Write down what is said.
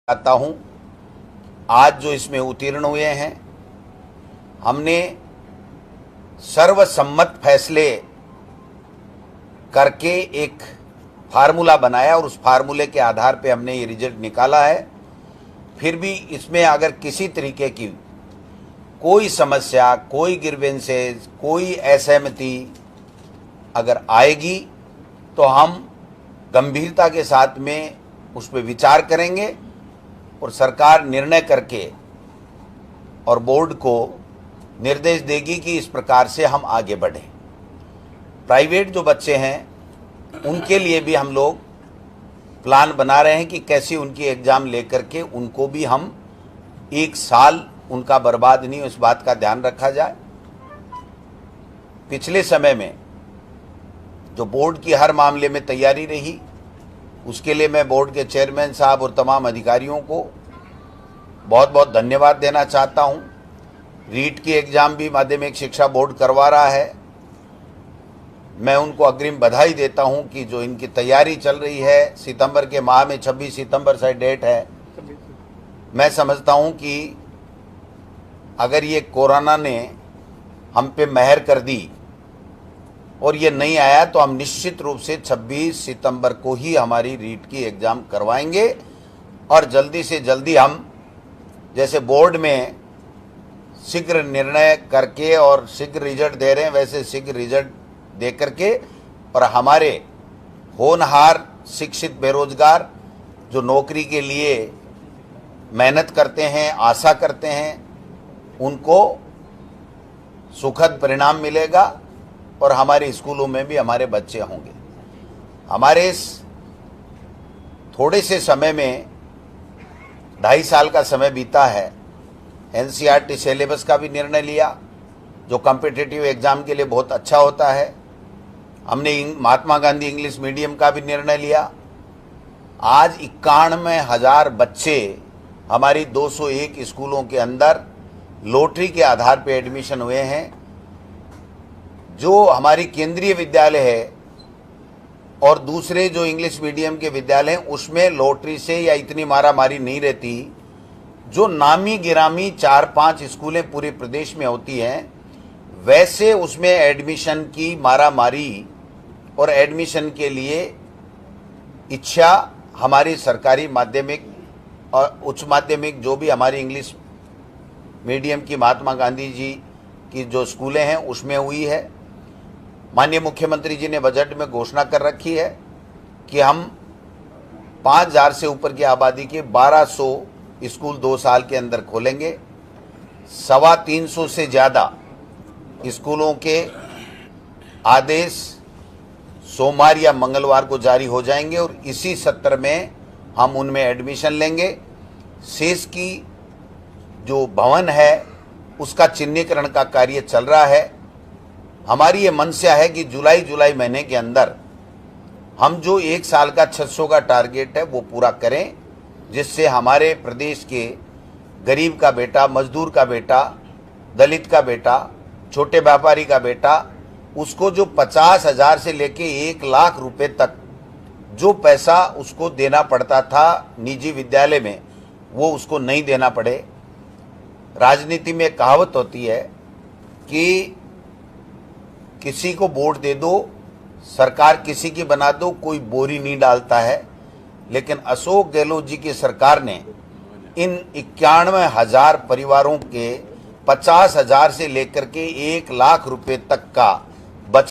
चाहता हूं, आज जो इसमें उत्तीर्ण हुए हैं, हमने सर्वसम्मत फैसले करके एक फार्मूला बनाया और उस फार्मूले के आधार पे हमने ये रिजल्ट निकाला है। फिर भी इसमें अगर किसी तरीके की कोई समस्या, कोई ग्रीवेंसेस, कोई असहमति अगर आएगी तो हम गंभीरता के साथ में उस पर विचार करेंगे और सरकार निर्णय करके और बोर्ड को निर्देश देगी कि इस प्रकार से हम आगे बढ़ें। प्राइवेट जो बच्चे हैं उनके लिए भी हम लोग प्लान बना रहे हैं कि कैसे उनकी एग्ज़ाम लेकर के उनको भी हम एक साल उनका बर्बाद नहीं हो, इस बात का ध्यान रखा जाए। पिछले समय में जो बोर्ड की हर मामले में तैयारी रही, उसके लिए मैं बोर्ड के चेयरमैन साहब और तमाम अधिकारियों को बहुत बहुत धन्यवाद देना चाहता हूं। रीट की एग्ज़ाम भी माध्यमिक शिक्षा बोर्ड करवा रहा है। मैं उनको अग्रिम बधाई देता हूं कि जो इनकी तैयारी चल रही है, सितंबर के माह में 26 सितंबर से डेट है। मैं समझता हूं कि अगर ये कोरोना ने हम पे मेहर कर दी और ये नहीं आया तो हम निश्चित रूप से 26 सितंबर को ही हमारी रीट की एग्ज़ाम करवाएंगे और जल्दी से जल्दी हम जैसे बोर्ड में शीघ्र निर्णय करके और शीघ्र रिजल्ट दे रहे हैं, वैसे शीघ्र रिजल्ट दे करके और हमारे होनहार शिक्षित बेरोजगार जो नौकरी के लिए मेहनत करते हैं, आशा करते हैं, उनको सुखद परिणाम मिलेगा और हमारे स्कूलों में भी हमारे बच्चे होंगे। हमारे इस थोड़े से समय में 2.5 साल का समय बीता है। एनसीईआरटी सिलेबस का भी निर्णय लिया जो कॉम्पिटिटिव एग्ज़ाम के लिए बहुत अच्छा होता है। हमने महात्मा गांधी इंग्लिश मीडियम का भी निर्णय लिया। आज 91,000 बच्चे हमारी 201 स्कूलों के अंदर लॉटरी के आधार पर एडमिशन हुए हैं। जो हमारी केंद्रीय विद्यालय है और दूसरे जो इंग्लिश मीडियम के विद्यालय हैं उसमें लॉटरी से या इतनी मारामारी नहीं रहती। जो नामी गिरामी 4-5 स्कूलें पूरे प्रदेश में होती हैं, वैसे उसमें एडमिशन की मारामारी और एडमिशन के लिए इच्छा हमारी सरकारी माध्यमिक और उच्च माध्यमिक जो भी हमारी इंग्लिश मीडियम की महात्मा गांधी जी की जो स्कूलें हैं उसमें हुई है। माननीय मुख्यमंत्री जी ने बजट में घोषणा कर रखी है कि हम 5,000 से ऊपर की आबादी के 1,200 स्कूल 2 साल के अंदर खोलेंगे। 350 से ज़्यादा स्कूलों के आदेश सोमवार या मंगलवार को जारी हो जाएंगे और इसी सत्र में हम उनमें एडमिशन लेंगे। शेष की जो भवन है उसका चिन्हीकरण का कार्य चल रहा है। हमारी ये मंशा है कि जुलाई महीने के अंदर हम जो 1 साल का 600 का टारगेट है वो पूरा करें, जिससे हमारे प्रदेश के गरीब का बेटा, मजदूर का बेटा, दलित का बेटा, छोटे व्यापारी का बेटा, उसको जो 50,000 से लेके 1 लाख रुपए तक जो पैसा उसको देना पड़ता था निजी विद्यालय में, वो उसको नहीं देना पड़े। राजनीति में कहावत होती है कि किसी को वोट दे दो, सरकार किसी की बना दो, कोई बोरी नहीं डालता है। लेकिन अशोक गहलोत जी की सरकार ने इन 91,000 परिवारों के 50,000 से लेकर के 1 लाख रुपए तक का बचत